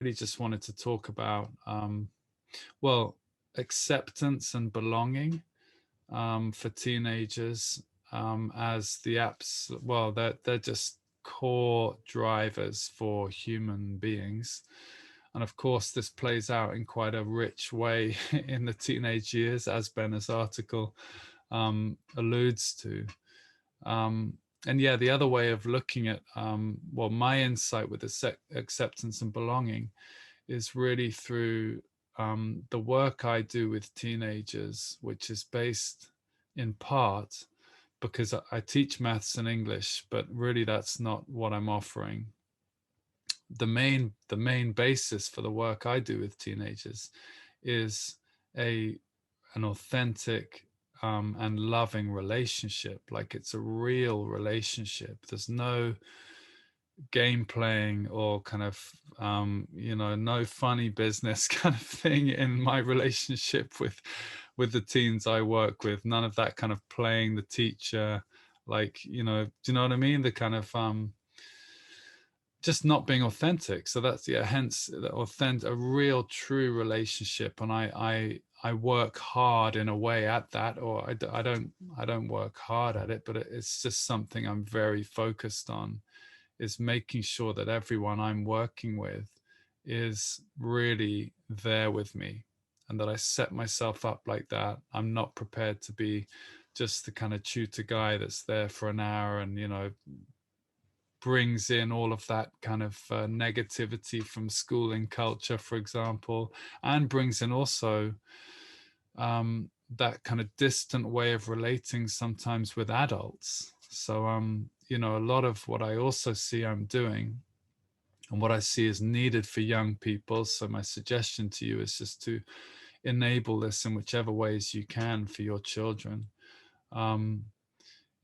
really just wanted to talk about, well, acceptance and belonging for teenagers, as the apps, well, they're just core drivers for human beings. And of course, this plays out in quite a rich way in the teenage years, as Ben's article alludes to. Um, and yeah, the other way of looking at, well, my insight with acceptance and belonging is really through the work I do with teenagers, which is based in part because I teach maths and English, but really that's not what I'm offering. The main basis for the work I do with teenagers is a an authentic and loving relationship. Like, it's a real relationship. There's no game playing or kind of no funny business kind of thing in my relationship with the teens I work with. None of that kind of playing the teacher, like, do you know what I mean? The kind of just not being authentic. So that's, yeah, hence the authentic, a real true relationship. And I work hard in a way at that, or I don't work hard at it, but it's just something I'm very focused on, is making sure that everyone I'm working with is really there with me, and that I set myself up like that. I'm not prepared to be just the kind of tutor guy that's there for an hour and, brings in all of that kind of negativity from schooling culture, for example, and brings in also that kind of distant way of relating sometimes with adults. So, a lot of what I also see I'm doing and what I see is needed for young people. So my suggestion to you is just to enable this in whichever ways you can for your children. Um,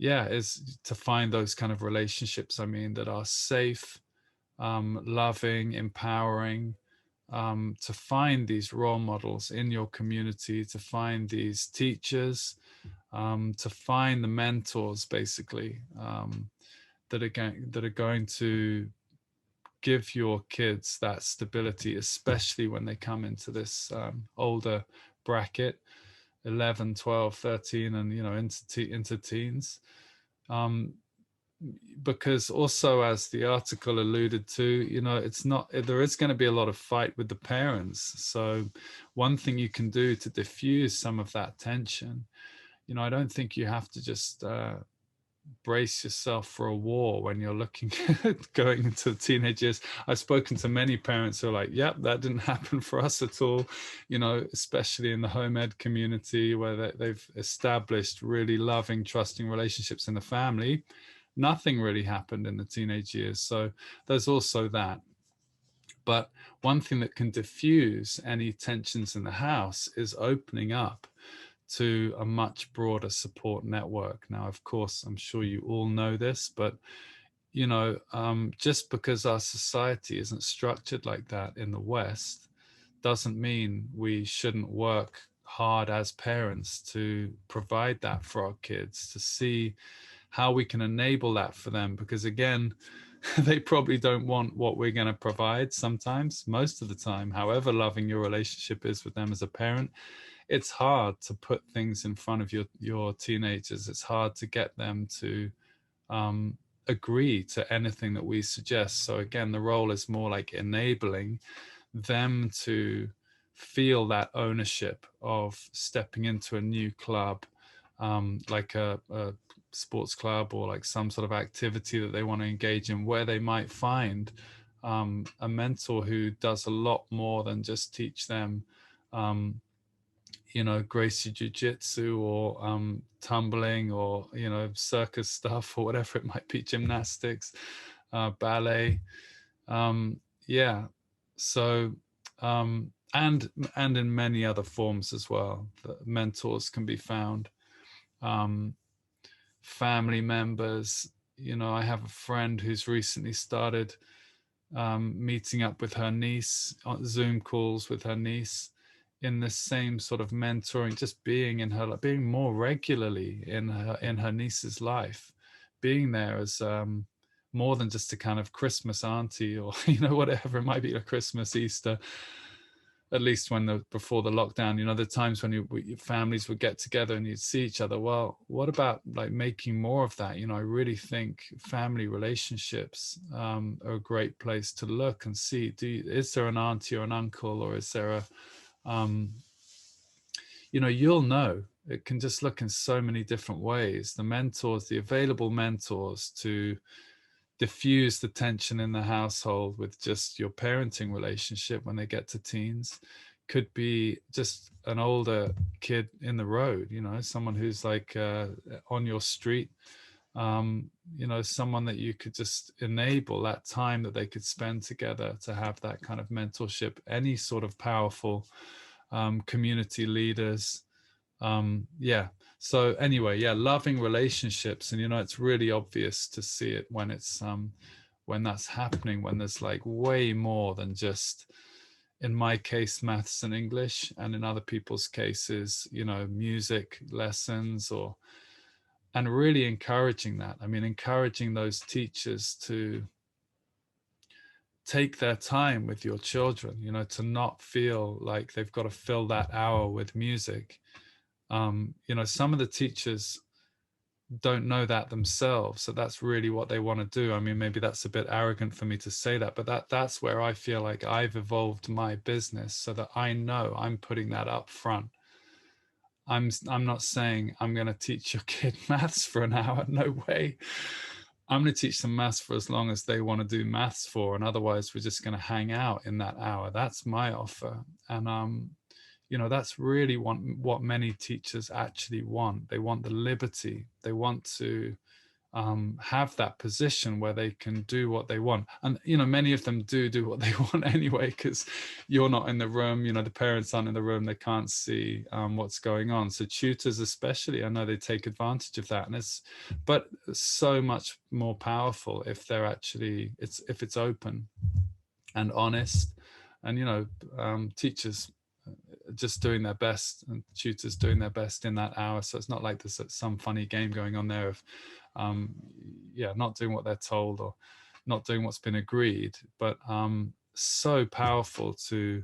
yeah, is to find those kind of relationships, I mean, that are safe, loving, empowering, to find these role models in your community, to find these teachers, to find the mentors, basically, that are going to give your kids that stability, especially when they come into this older bracket, 11, 12, 13, and into teens. Um, because also, as the article alluded to, it's not, there is going to be a lot of fight with the parents. So one thing you can do to diffuse some of that tension, I don't think you have to just brace yourself for a war when you're looking at going into the teenage years. I've spoken to many parents who are like, yep, that didn't happen for us at all, especially in the home ed community, where they've established really loving, trusting relationships in the family. Nothing really happened in the teenage years. So there's also that. But one thing that can diffuse any tensions in the house is opening up to a much broader support network. Now, of course, I'm sure you all know this, but just because our society isn't structured like that in the West doesn't mean we shouldn't work hard as parents to provide that for our kids, to see how we can enable that for them. Because again, they probably don't want what we're going to provide sometimes, most of the time. However loving your relationship is with them as a parent, it's hard to put things in front of your teenagers. It's hard to get them to agree to anything that we suggest. So again, the role is more like enabling them to feel that ownership of stepping into a new club, like a sports club, or like some sort of activity that they want to engage in, where they might find a mentor who does a lot more than just teach them Gracie Jiu-Jitsu, or tumbling, or circus stuff, or whatever it might be, gymnastics, ballet. Yeah. So and in many other forms as well, the mentors can be found. Family members, I have a friend who's recently started meeting up with her niece on Zoom calls with her niece, in the same sort of mentoring, just being in her, being more regularly in her niece's life, being there as more than just a kind of Christmas auntie, or you know, whatever it might be, a Christmas, Easter, at least when before the lockdown, you know, the times when your families would get together and you'd see each other. Well, what about like making more of that? You know, I really think family relationships are a great place to look and see, is there an auntie or an uncle, or is there a you know, you'll know. It can just look in so many different ways. The mentors, the available mentors to diffuse the tension in the household with just your parenting relationship when they get to teens, could be just an older kid in the road, you know, someone who's like on your street, you know, someone that you could just enable that time that they could spend together to have that kind of mentorship. Any sort of powerful community leaders. Yeah. So anyway, yeah, loving relationships, and you know, it's really obvious to see it when it's when that's happening, when there's like way more than just, in my case, maths and English, and in other people's cases, you know, music lessons, or, and really encouraging that. I mean, encouraging those teachers to take their time with your children, you know, to not feel like they've got to fill that hour with music. You know, some of the teachers don't know that themselves, so that's really what they want to do. I mean, maybe that's a bit arrogant for me to say that, but that's where I feel like I've evolved my business, so that I know I'm putting that up front. I'm not saying I'm going to teach your kid maths for an hour. No way. I'm going to teach them maths for as long as they want to do maths for, and otherwise we're just going to hang out in that hour. That's my offer. And you know, that's really what many teachers actually want. They want the liberty. They want to have that position where they can do what they want. And, you know, many of them do what they want anyway, because you're not in the room, you know, the parents aren't in the room, they can't see what's going on. So tutors especially, I know they take advantage of that. And but so much more powerful if they're actually, if it's open and honest. And, you know, teachers just doing their best, and tutors doing their best in that hour. So it's not like there's some funny game going on there of yeah, not doing what they're told, or not doing what's been agreed, but so powerful to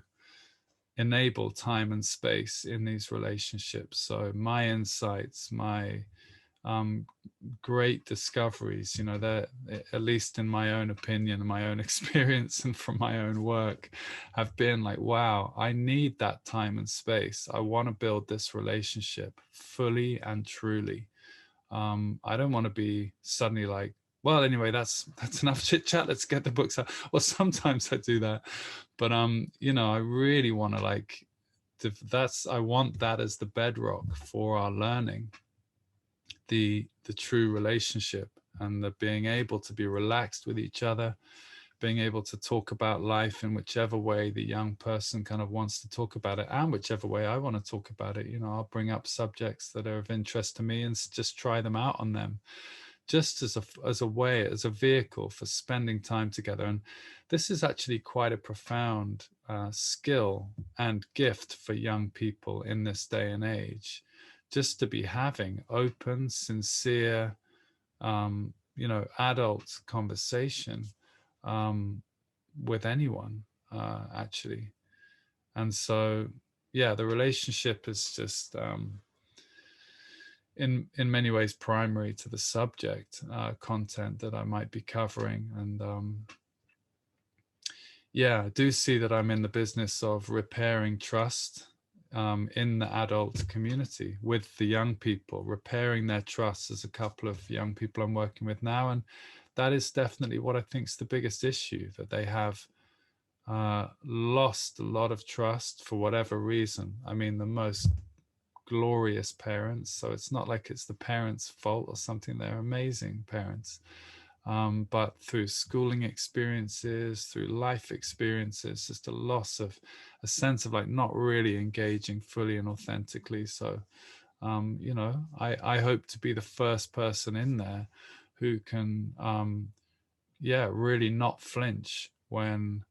enable time and space in these relationships. So my insights, my great discoveries, you know, that, at least in my own opinion and my own experience and from my own work, have been like, wow, I need that time and space. I want to build this relationship fully and truly. I don't want to be suddenly like, well, anyway, that's enough chit chat. Let's get the books out. Well, sometimes I do that, but you know, I really want to like, I want that as the bedrock for our learning, the true relationship, and the being able to be relaxed with each other, being able to talk about life in whichever way the young person kind of wants to talk about it, and whichever way I want to talk about it. You know, I'll bring up subjects that are of interest to me and just try them out on them, just as a way, as a vehicle for spending time together. And this is actually quite a profound skill and gift for young people in this day and age, just to be having open, sincere, you know, adult conversation with anyone, actually. And so, yeah, the relationship is just in many ways primary to the subject content that I might be covering. And yeah, I do see that I'm in the business of repairing trust in the adult community with the young people, repairing their trust. As a couple of young people I'm working with now, and that is definitely what I think is the biggest issue, that they have lost a lot of trust for whatever reason. I mean, the most glorious parents, so it's not like it's the parents' fault or something. They're amazing parents. But through schooling experiences, through life experiences, just a loss of a sense of like not really engaging fully and authentically. So, you know, I hope to be the first person in there who can, yeah, really not flinch when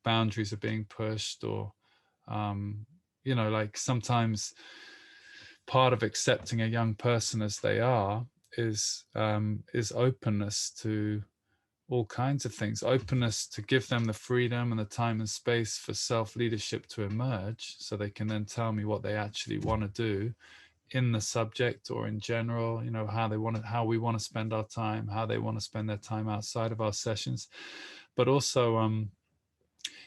boundaries are being pushed, or, you know, like sometimes part of accepting a young person as they are is openness to all kinds of things, openness to give them the freedom and the time and space for self-leadership to emerge, so they can then tell me what they actually want to do in the subject or in general, you know, how we want to spend our time, how they want to spend their time outside of our sessions. But also,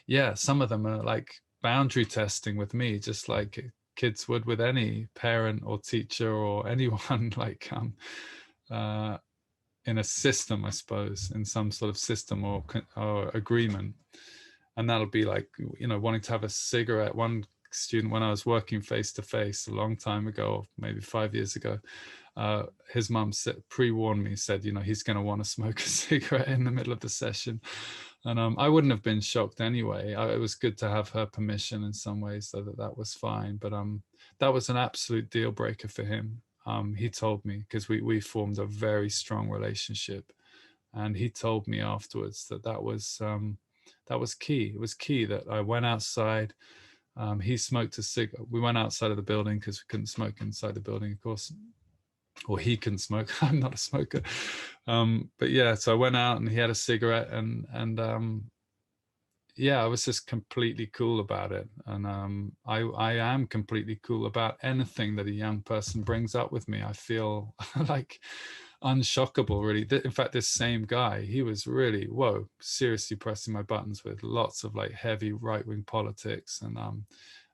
yeah, some of them are like boundary testing with me, just like kids would with any parent or teacher or anyone, like in a system, I suppose, in some sort of system or agreement. And that'll be like, you know, wanting to have a cigarette. One student, when I was working face to face a long time ago, maybe 5 years ago, his mum pre-warned me, said, you know, he's going to want to smoke a cigarette in the middle of the session. And I wouldn't have been shocked anyway. It was good to have her permission in some ways, so that was fine. But that was an absolute deal breaker for him. He told me, because we formed a very strong relationship, and he told me afterwards that was key. It was key that I went outside. He smoked a cigarette. We went outside of the building because we couldn't smoke inside the building, of course, or he couldn't smoke. I'm not a smoker. But yeah, so I went out and he had a cigarette, and yeah, I was just completely cool about it. And I am completely cool about anything that a young person brings up with me. I feel like unshockable, really. In fact, this same guy, he was really, whoa, seriously pressing my buttons with lots of like heavy right-wing politics, and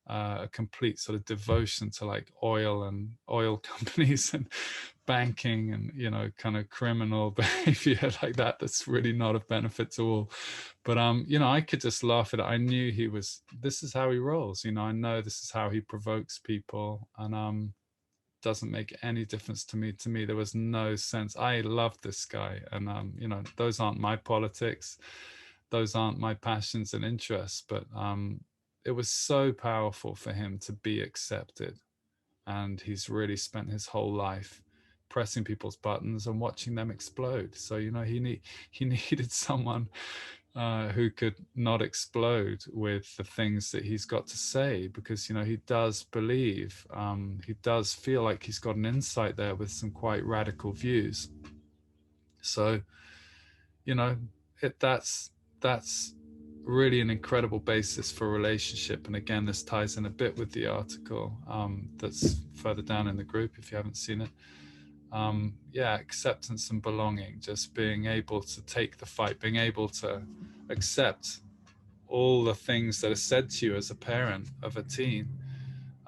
a complete sort of devotion to like oil companies and banking, and, you know, kind of criminal behavior like that, that's really not of benefit to all. But you know, I could just laugh at it. I knew this is how he rolls, you know. I know this is how he provokes people, and doesn't make any difference to me. There was no sense. I love this guy, and you know, those aren't my politics, those aren't my passions and interests, but it was so powerful for him to be accepted. And he's really spent his whole life pressing people's buttons and watching them explode. So, you know, he needed someone who could not explode with the things that he's got to say, because, you know, he does believe, he does feel like he's got an insight there with some quite radical views. So, you know, that's really an incredible basis for relationship. And again, this ties in a bit with the article that's further down in the group if you haven't seen it. Yeah, acceptance and belonging, just being able to take the fight, being able to accept all the things that are said to you as a parent of a teen.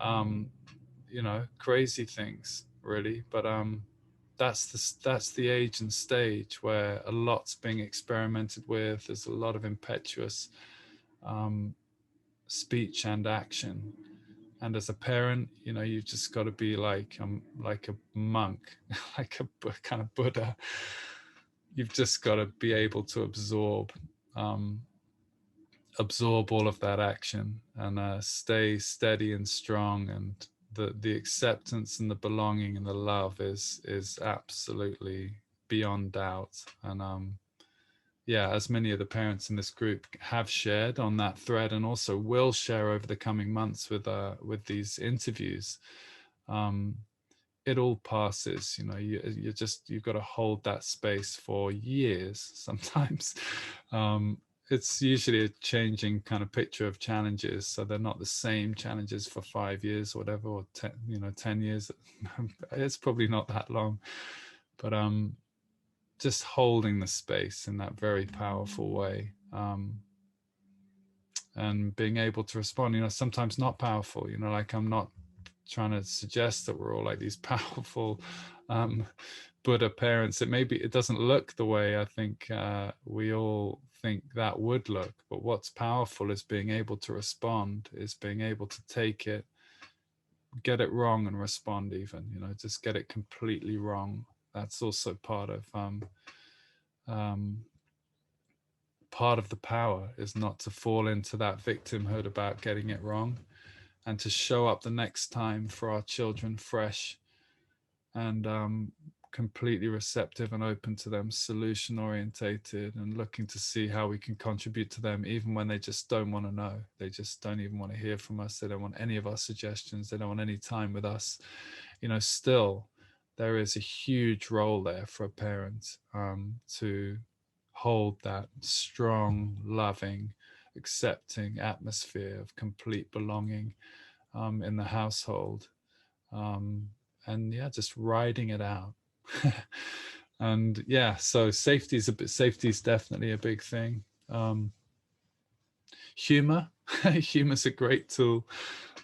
You know, crazy things, really. But that's the age and stage where a lot's being experimented with. There's a lot of impetuous speech and action. And as a parent, you know, you've just got to be like a monk, like a kind of Buddha. You've just got to be able to absorb all of that action, and stay steady and strong. And the acceptance and the belonging and the love is absolutely beyond doubt. And yeah, as many of the parents in this group have shared on that thread, and also will share over the coming months with these interviews, it all passes. You know, you've got to hold that space for years sometimes. It's usually a changing kind of picture of challenges, so they're not the same challenges for 5 years or whatever, or 10 years. It's probably not that long, but just holding the space in that very powerful way, and being able to respond. You know, sometimes not powerful. You know, like, I'm not trying to suggest that we're all like these powerful Buddha parents. It doesn't look the way I think we all think that would look. But what's powerful is being able to respond, is being able to take it, get it wrong, and respond. Even, you know, just get it completely wrong. That's also part of the power, is not to fall into that victimhood about getting it wrong, and to show up the next time for our children fresh and completely receptive and open to them, solution orientated, and looking to see how we can contribute to them, even when they just don't want to know. They just don't even want to hear from us. They don't want any of our suggestions. They don't want any time with us. You know, still there is a huge role there for a parent to hold that strong, loving, accepting atmosphere of complete belonging in the household. And yeah, just riding it out. And yeah, so safety is definitely a big thing. Humor, humor's a great tool.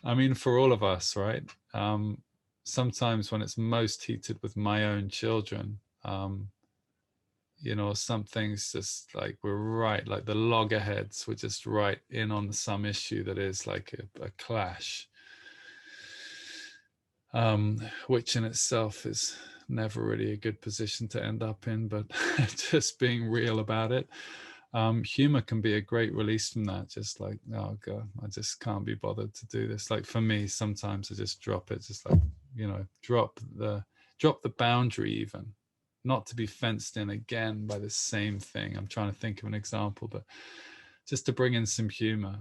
I mean, for all of us, right? Sometimes when it's most heated with my own children, you know, something's just like we're right, like the loggerheads, we're just right in on some issue that is like a clash, which in itself is never really a good position to end up in, but just being real about it. Humor can be a great release from that. Just like, oh God, I just can't be bothered to do this. Like for me, sometimes I just drop it, just like, you know, drop the boundary even, not to be fenced in again by the same thing. I'm trying to think of an example, but just to bring in some humor.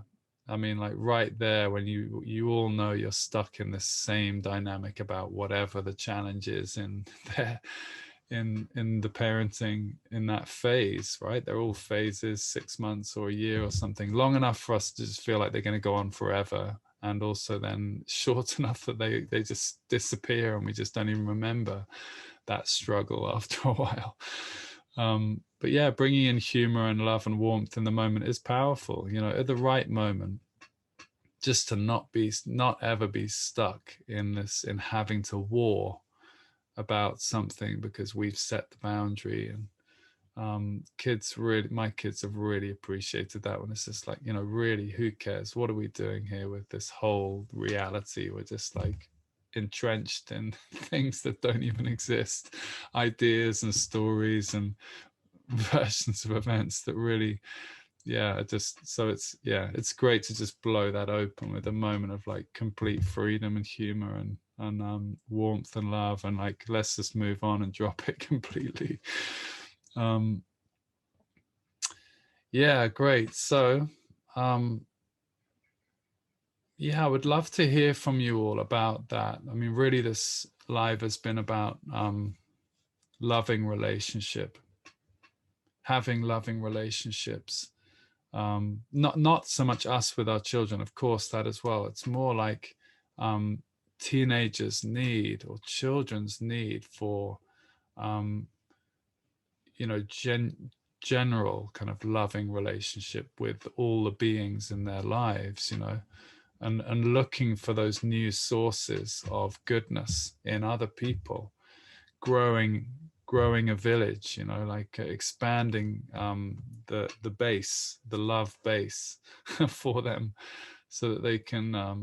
I mean, like right there when you all know you're stuck in the same dynamic about whatever the challenge is in there, in the parenting in that phase, right? They're all phases, 6 months or a year or something, long enough for us to just feel like they're going to go on forever, and also then short enough that they just disappear and we just don't even remember that struggle after a while. But yeah, bringing in humor and love and warmth in the moment is powerful, you know, at the right moment, just to not ever be stuck in this, in having to war about something because we've set the boundary. And my kids have really appreciated that when it's just like, you know, really, who cares? What are we doing here with this whole reality? We're just like entrenched in things that don't even exist, ideas and stories and versions of events that really, yeah, just, so it's, yeah, it's great to just blow that open with a moment of like complete freedom and humor and warmth and love, and like, let's just move on and drop it completely. Yeah, great. So yeah, I would love to hear from you all about that. I mean, really, this live has been about loving relationship, having loving relationships. Not so much us with our children, of course, that as well. It's more like teenagers' need or children's need for you know, general kind of loving relationship with all the beings in their lives, you know, and looking for those new sources of goodness in other people, growing a village, you know, like expanding the base, the love base for them, so that they can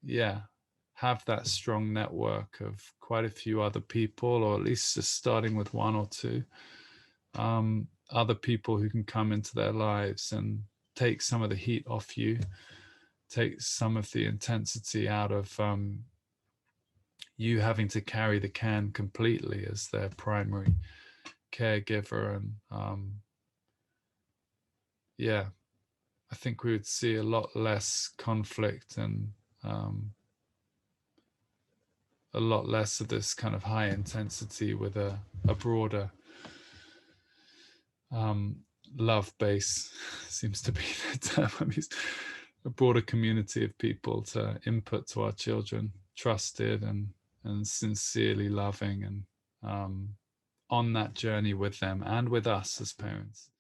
yeah, have that strong network of quite a few other people, or at least just starting with one or two other people who can come into their lives and take some of the heat off you, take some of the intensity out of you having to carry the can completely as their primary caregiver. And yeah, I think we would see a lot less conflict and a lot less of this kind of high intensity with a broader love base seems to be the term. I mean, a broader community of people to input to our children, trusted and sincerely loving, and on that journey with them and with us as parents.